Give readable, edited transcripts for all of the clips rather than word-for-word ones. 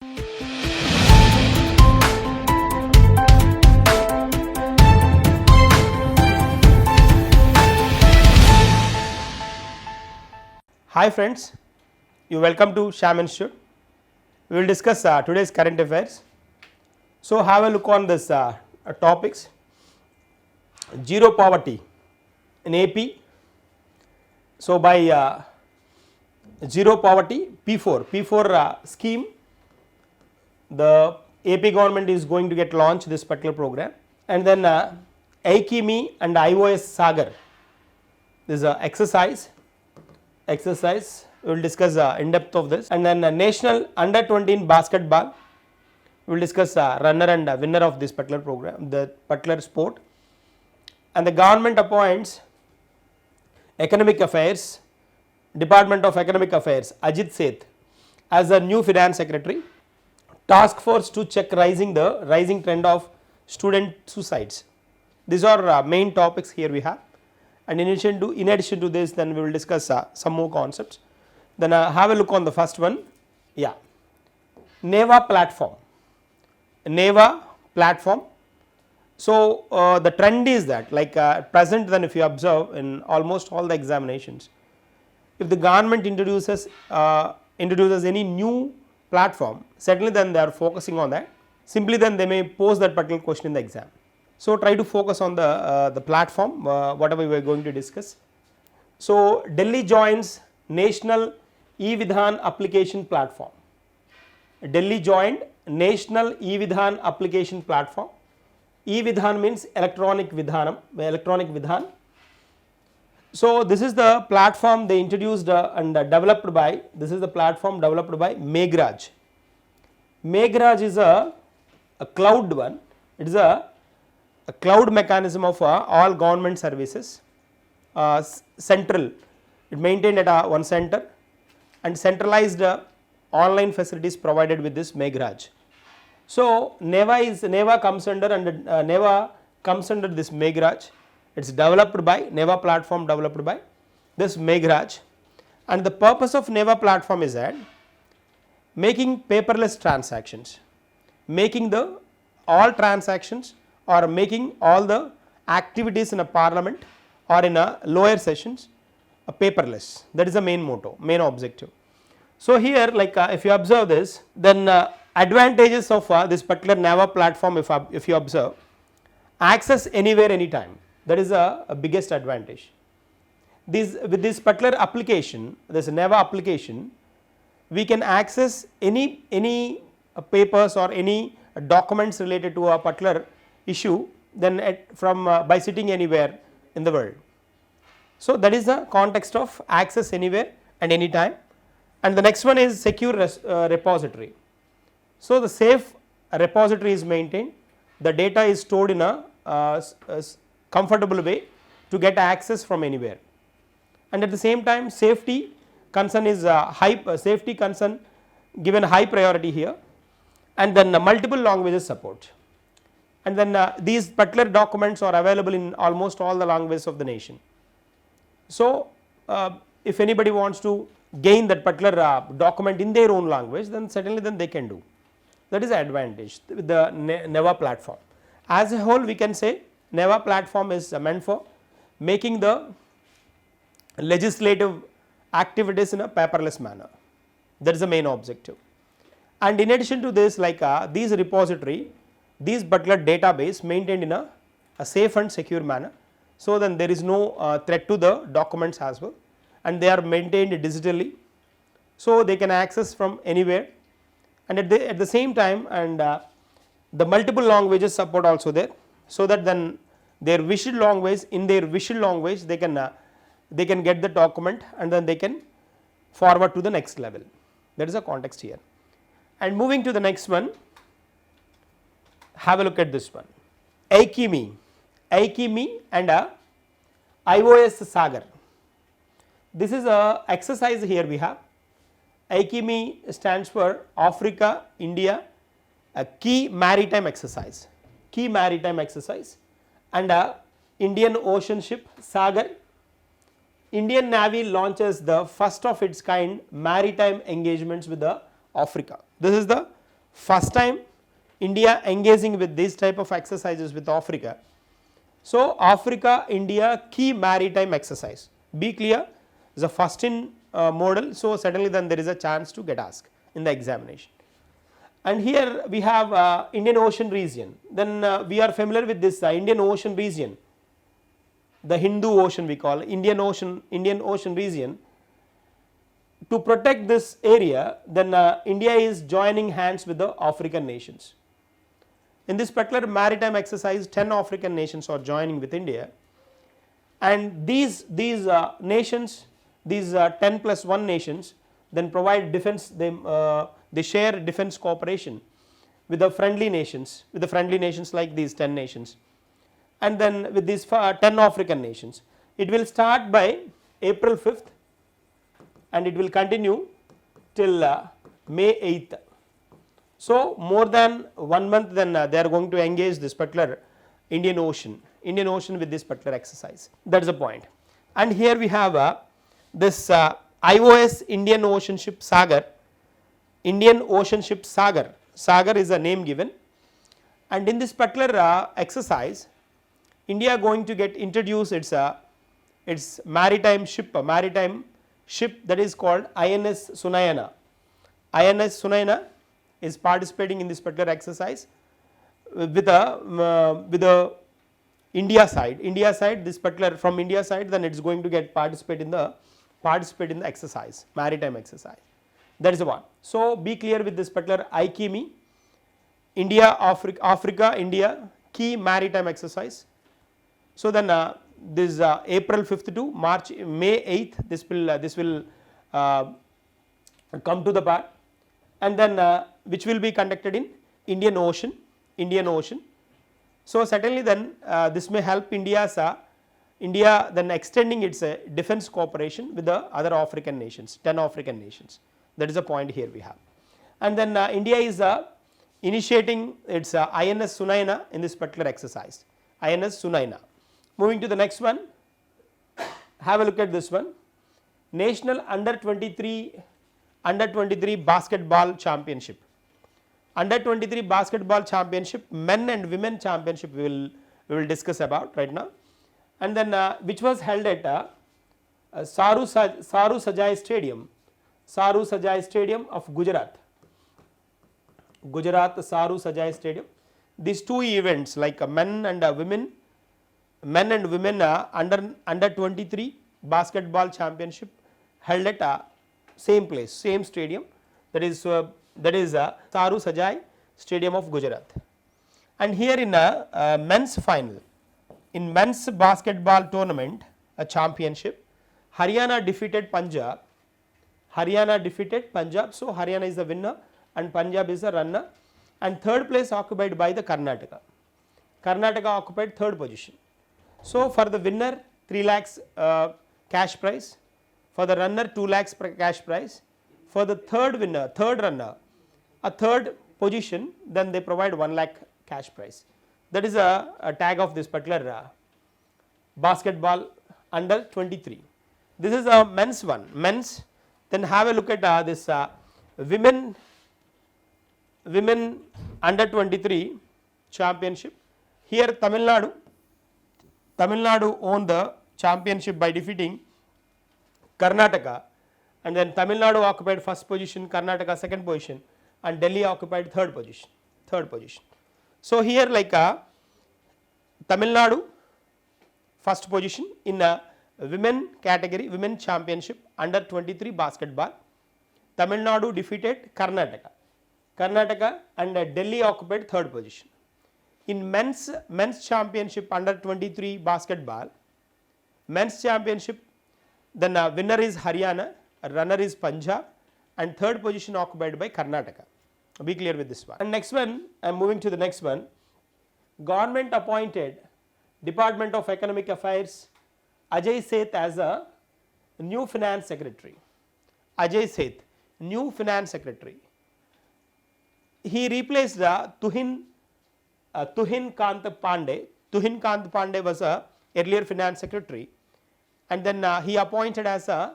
Hi friends, you welcome to Shyam Institute. We will discuss today's current affairs. So have a look on this topics. Zero poverty in AP. So by zero poverty P4 scheme, the AP government is going to get launched this particular program, and then AIKEYME and IOS Sagar. This is exercise. We will discuss in depth of this, and then national under 20 in basketball. We will discuss runner and winner of this particular program, the particular sport. And the government appoints economic affairs, Department of Economic Affairs, Ajit Seth as the new finance secretary. Task force to check rising trend of student suicides. These are main topics here we have. And in addition to this, then we will discuss some more concepts. Then have a look on the first one. Yeah, NeVA platform. So the trend is that, like present, then if you observe in almost all the examinations, if the government introduces any new platform, certainly then they are focusing on that. Simply then they may pose that particular question in the exam. So try to focus on the platform, whatever we are going to discuss. So Delhi joins National E-Vidhan application platform. Delhi joined National E-Vidhan application platform. E-Vidhan means electronic Vidhan. So this is the platform they introduced and developed by, this is the platform developed by Meghraj. Meghraj is a cloud one. It is a cloud mechanism of all government services, central, it maintained at one center, and centralized online facilities provided with this Meghraj. So NeVA comes under this Meghraj. It's developed by NeVA platform, developed by this Meghraj, and the purpose of NeVA platform is that making paperless transactions, making all transactions or making all the activities in a parliament or in a lower sessions paperless. That is the main motto, main objective. So here, like if you observe this, then advantages of this particular NeVA platform, if you observe, access anywhere, anytime, that is a biggest advantage. With this particular application, this NeVA application, we can access any papers or any documents related to a particular issue then by sitting anywhere in the world. So that is the context of access anywhere and anytime. And the next one is secure repository. So the safe repository is maintained, the data is stored in a comfortable way to get access from anywhere, and at the same time safety concern is given high priority here, and then multiple languages support. And then these particular documents are available in almost all the languages of the nation. So if anybody wants to gain that particular document in their own language, then certainly then they can do. That is the advantage with the NeVA platform. As a whole, we can say NeVA platform is meant for making the legislative activities in a paperless manner. That is the main objective. And in addition to this, like these repository, these particular database maintained in a safe and secure manner. So then there is no threat to the documents as well, and they are maintained digitally, so they can access from anywhere, and at the same time, and the multiple languages support also there, so that then in their wished language they can get the document and then they can forward to the next level. That is the context here. And moving to the next one, have a look at this one, AIKEYME and IOS Sagar. This is a exercise here we have. AIKEYME stands for Africa, India, a key maritime exercise, and Indian Ocean ship Sagar. Indian Navy launches the first of its kind maritime engagements with the Africa. This is the first time India engaging with these type of exercises with Africa. So, Africa India key maritime exercise, be clear, is a first in model. So, certainly then there is a chance to get asked in the examination. And here we have Indian Ocean region, then we are familiar with this Indian Ocean region, the Hindu Ocean we call Indian Ocean region. To protect this area, then India is joining hands with the African nations. In this particular maritime exercise, 10 African nations are joining with India, and these nations, these 10 plus 1 nations then provide defense, they share defense cooperation with the friendly nations, like these 10 nations, and then with these 10 African nations. It will start by April 5th and it will continue till May 8th. So, more than 1 month then they are going to engage this particular Indian Ocean with this particular exercise, that is the point. And here we have this IOS Indian Ocean Ship Sagar, Sagar is a name given, and in this particular exercise India going to get introduced its maritime ship that is called INS Sunayana. INS Sunayana is participating in this particular exercise with the India side, this particular from India side, then it is going to get participate in the exercise, maritime exercise, that is the one. So, be clear with this particular AIKEYME, India Africa India key maritime exercise. So, then this April 5th to May 8th, this will come to the part, and then which will be conducted in Indian Ocean. So, certainly then this may help India then extending its defense cooperation with the other African nations, 10 African nations, that is the point here we have. And then India is initiating its INS Sunayana in this particular exercise, INS Sunayana. Moving to the next one, have a look at this one, National Under 23 Basketball Championship. Under 23 Basketball Championship, men and women championship we will discuss about right now, and then which was held at Saru Sajai Stadium of Gujarat, Saru Sajai Stadium. These two events like men and women under 23 basketball championship held at same place, same stadium, that is Saru Sajai Stadium of Gujarat. And here in a men's final, in men's basketball tournament, a championship, Haryana defeated Punjab. So, Haryana is the winner and Punjab is the runner, and third place occupied by the Karnataka. Karnataka occupied third position. So, for the winner 3 lakhs cash prize, for the runner 2 lakhs cash prize, for the third runner a third position, then they provide 1 lakh cash prize. That is a tag of this particular basketball under 23. This is a men's one, then have a look at this women under 23 championship. Here Tamil Nadu won the championship by defeating Karnataka, and then Tamil Nadu occupied first position, Karnataka second position, and Delhi occupied third position. So, here like Tamil Nadu first position in a women category, women championship under 23 basketball. Tamil Nadu defeated Karnataka and Delhi occupied third position. In men's championship under 23 basketball, men's championship, then winner is Haryana, runner is Punjab, and third position occupied by Karnataka. Be clear with this one. And next one, I am moving to the next one. Government appointed Department of Economic Affairs Ajay Seth as a new finance secretary. Ajay Seth, new finance secretary. He replaced Tuhin Kant Pandey. Tuhin Kant Pandey was a earlier finance secretary, and then he appointed as a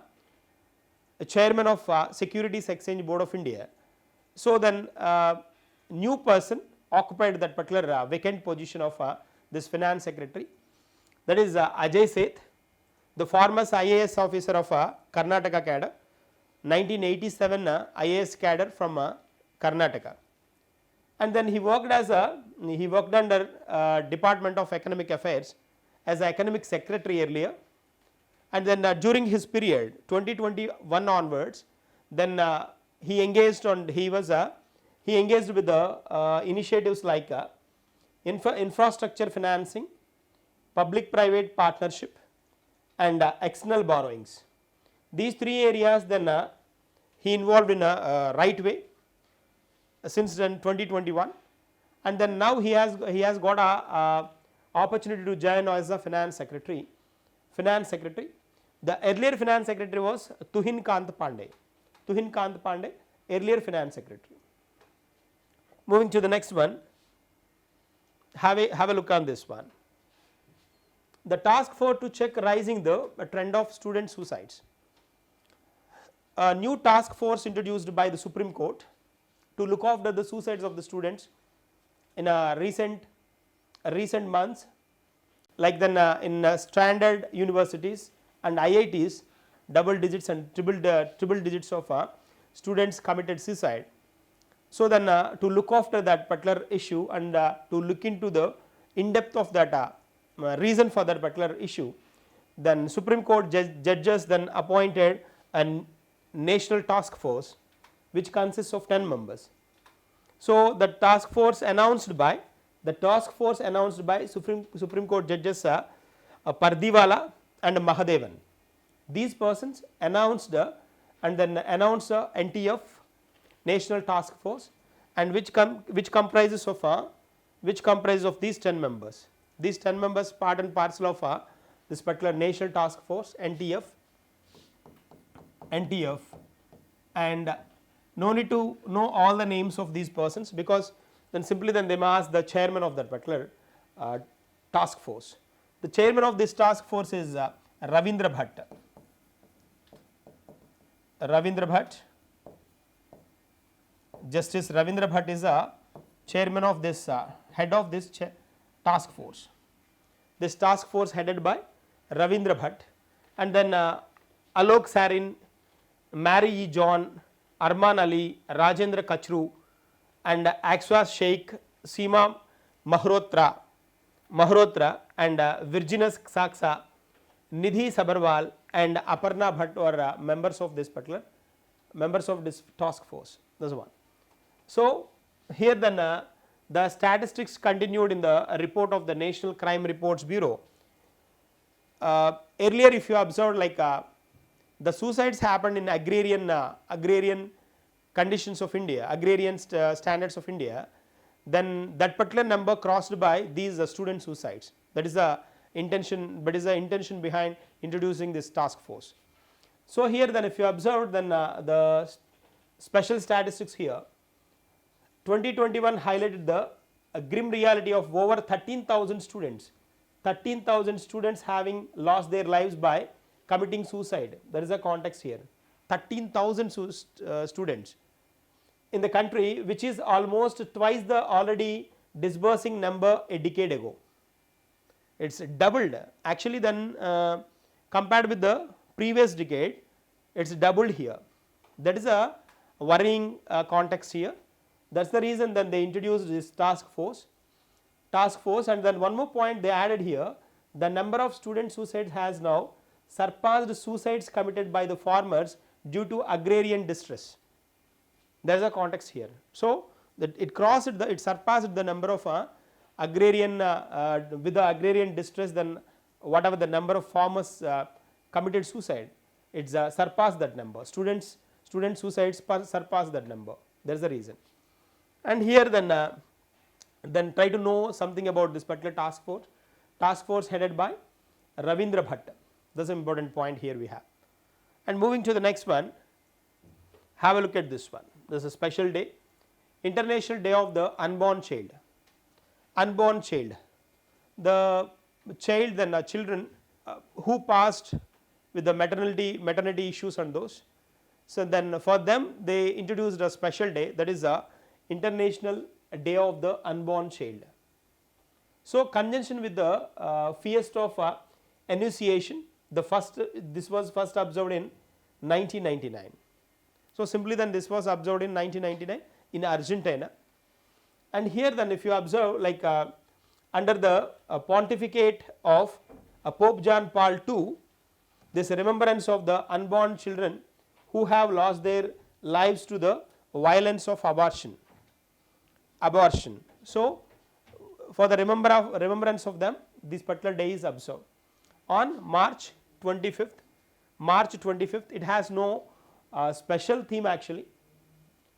chairman of Securities Exchange Board of India. So, then new person occupied that particular vacant position of this finance secretary, that is Ajay Seth, the former IAS officer of Karnataka cadre, 1987 IAS cadre from Karnataka, and then he worked under Department of Economic Affairs as economic secretary earlier, and then during his period 2021 onwards, then he engaged with the initiatives like infrastructure financing, public private partnership, and external borrowings. These three areas then he involved in a right way since then 2021, and then now he has got a opportunity to join as a finance secretary. The earlier finance secretary was Tuhin Kant Pandey, earlier finance secretary. Moving to the next one, have a look on this one. The task force to check rising the trend of student suicides. A new task force introduced by the Supreme Court to look after the suicides of the students in recent months, like then in standard universities and IITs, double digits and triple digits of students committed suicide. So then to look after that particular issue and to look into the in depth of that reason for that particular issue, then Supreme Court judges then appointed a national task force which consists of 10 members. So the task force announced by Supreme Court judges Pardiwala and Mahadevan. These persons announced and then announced NTF, National Task Force, and which comprises of these 10 members. These 10 members part and parcel of this particular National Task Force, NTF, and no need to know all the names of these persons, because then simply then they may ask the chairman of that particular task force. The chairman of this task force is Ravindra Bhatt. Justice Ravindra Bhatt is a chairman of this head of this task force. This task force headed by Ravindra Bhatt, and then Alok Sarin, Mary E. John, Arman Ali, Rajendra Kachru, and Axwas Sheikh, Seema Mahrotra, and Virginus Saksa, Nidhi Sabarwal, and Aparna Bhatt were members of this task force. That's one. So here then the statistics continued in the report of the National Crime Reports Bureau. Earlier, if you observed, like the suicides happened in agrarian conditions of India, agrarian standards of India, then that particular number crossed by these student suicides. That is the intention behind introducing this task force. So here then if you observe, then the special statistics here, 2021 highlighted the grim reality of over 13,000 students having lost their lives by committing suicide. There is a context here, 13,000 students in the country, which is almost twice the already disbursing number a decade ago. It's doubled actually, then compared with the previous decade, it's doubled here. That is a worrying context here. That's the reason then they introduced this task force, and then one more point they added here, the number of student suicides has now surpassed suicides committed by the farmers due to agrarian distress. There is a context here. So that it surpassed the number of agrarian with the agrarian distress, then whatever the number of farmers committed suicide, it's surpassed that number. Student suicides surpassed that number. There is a reason. And here then try to know something about this particular task force headed by Ravindra Bhatt. That's an important point here we have. And moving to the next one, have a look at this one. This is a special day, International Day of the Unborn Child. Unborn child, the child, then children who passed with the maternity issues and those. So then for them they introduced a special day, that is a International day of the unborn child. So, conjunction with the feast of Annunciation, this was first observed in 1999. So, simply then this was observed in 1999 in Argentina, and here then if you observe like under the pontificate of Pope John Paul II, this remembrance of the unborn children who have lost their lives to the violence of abortion. So, for the remembrance of them, this particular day is observed on March 25th. March 25th, it has no special theme actually.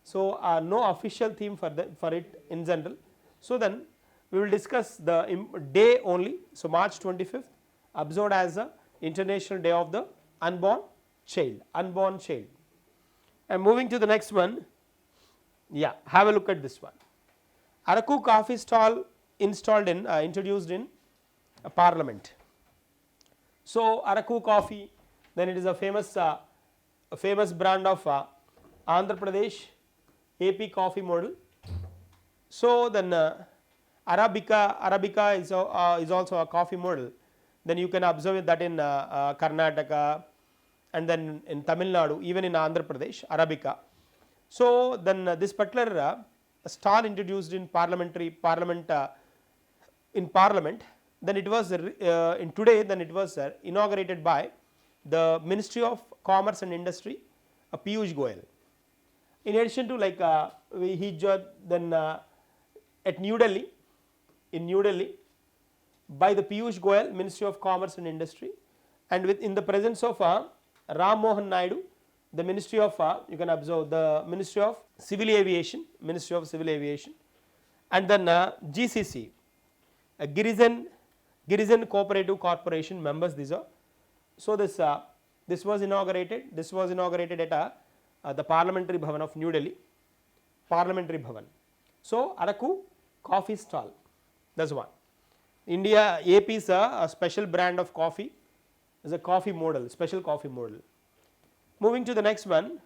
So, no official theme for it in general. So, then we will discuss the day only. So, March 25th observed as a International Day of the Unborn Child. And moving to the next one, yeah, have a look at this one. Araku coffee stall introduced in Parliament. So, Araku coffee, then it is a famous brand of Andhra Pradesh AP coffee model. So, then Arabica is also a coffee model. Then you can observe that in Karnataka, and then in Tamil Nadu, even in Andhra Pradesh, Arabica. So, then this particular stall introduced in Parliament, then it was in today, then it was inaugurated by the Ministry of Commerce and Industry, Piyush Goyal. In addition to like then at New Delhi, by the Piyush Goyal, Ministry of Commerce and Industry, and in the presence of Ram Mohan Naidu, the Ministry of you can observe the Ministry of Civil Aviation, and then GCC, Girijan Cooperative Corporation members. These are. So, this was inaugurated at the Parliamentary Bhavan of New Delhi, Parliamentary Bhavan. So, Araku coffee stall, that is one. India, AP is a special brand of coffee, is a coffee model, special coffee model. Moving to the next one,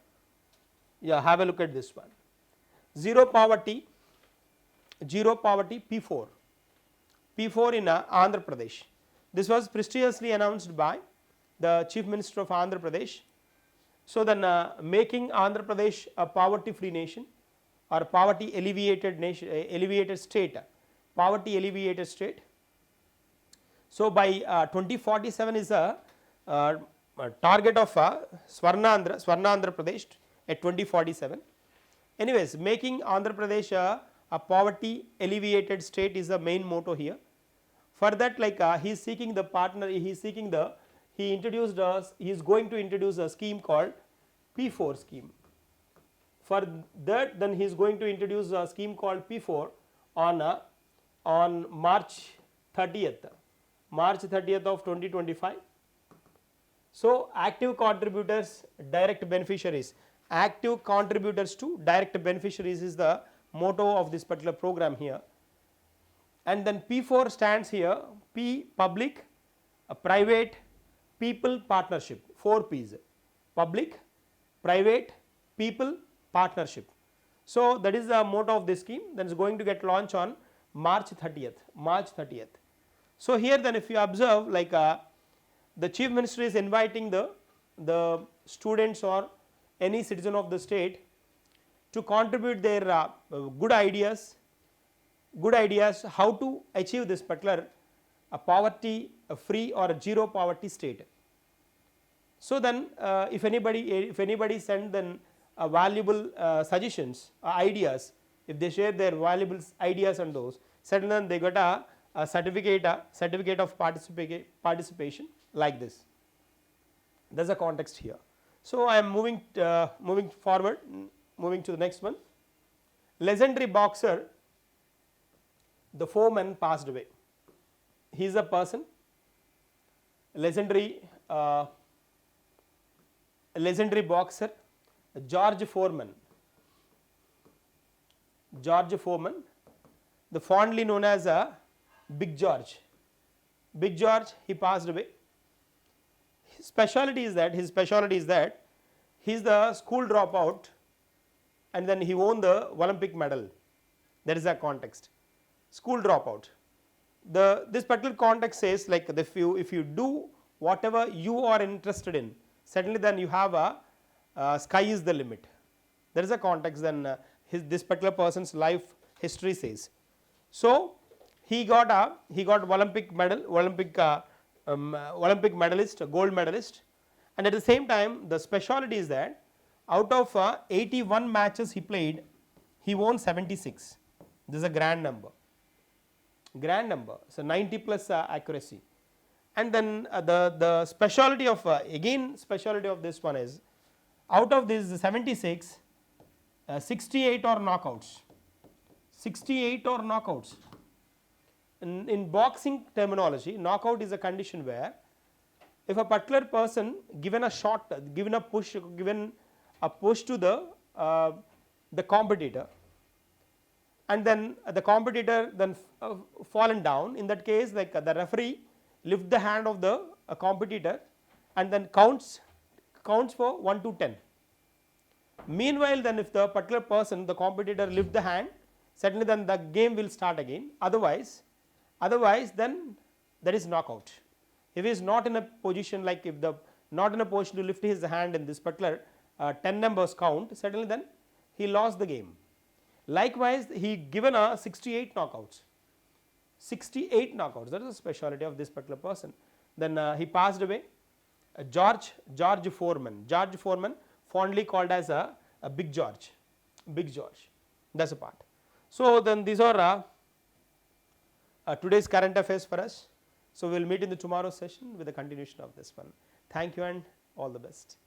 yeah, have a look at this one. Zero poverty P4 in Andhra Pradesh. This was prestigiously announced by the Chief Minister of Andhra Pradesh. So, then making Andhra Pradesh a poverty free nation or poverty alleviated state. So, by 2047 is a target of Swarna Andhra Pradesh at 2047. Anyways, making Andhra Pradesh a poverty alleviated state is the main motto here. For that, like he is seeking the partner, he is going to introduce a scheme called P4 scheme. For that, then he is going to introduce a scheme called P4 on March 30th of 2025. So, active contributors, direct beneficiaries, active contributors to direct beneficiaries is the motto of this particular program here. And then P4 stands here, P public, private, people, partnership, 4 P's, public, private, people, partnership. So, that is the motto of this scheme, that is going to get launched on March 30th. So, here then if you observe, like the Chief Minister is inviting the students or any citizen of the state to contribute their good ideas how to achieve this particular poverty free or zero poverty state. So, then if anybody send then valuable suggestions, ideas, if they share their valuable ideas and those, certainly they got a certificate of participation like this. That is the context here. So, I am moving forward, moving to the next one. Legendary boxer, the Foreman, passed away. He is a person, legendary boxer, George Foreman, the fondly known as Big George. He passed away. His specialty is that he is the school dropout, and then he won the Olympic medal. That is a context. School dropout. This particular context says like if you do whatever you are interested in, certainly then you have a sky is the limit. There is a context, then this particular person's life history says. So he got Olympic medal, Olympic medalist, gold medalist, and at the same time the specialty is that out of 81 matches he played, he won 76. This is a grand number. So 90 plus accuracy. And then the specialty of again specialty of this one is out of this 76, 68 are knockouts. 68 are knockouts. In boxing terminology, knockout is a condition where if a particular person given a shot, given a push to the competitor, and then the competitor then fallen down, in that case like the referee lift the hand of the competitor and then counts for 1 to 10. Meanwhile, then if the particular person, the competitor lift the hand, certainly then the game will start again, otherwise then that is knockout. If he is not in a position, like if the not in a position to lift his hand in this particular 10 numbers count, certainly then he lost the game. Likewise, he given a 68 knockouts, 68 knockouts, that is the specialty of this particular person. Then he passed away, George Foreman, fondly called as a Big George, that is a part. So then these are today's current affairs for us. So we will meet in the tomorrow's session with the continuation of this one. Thank you and all the best.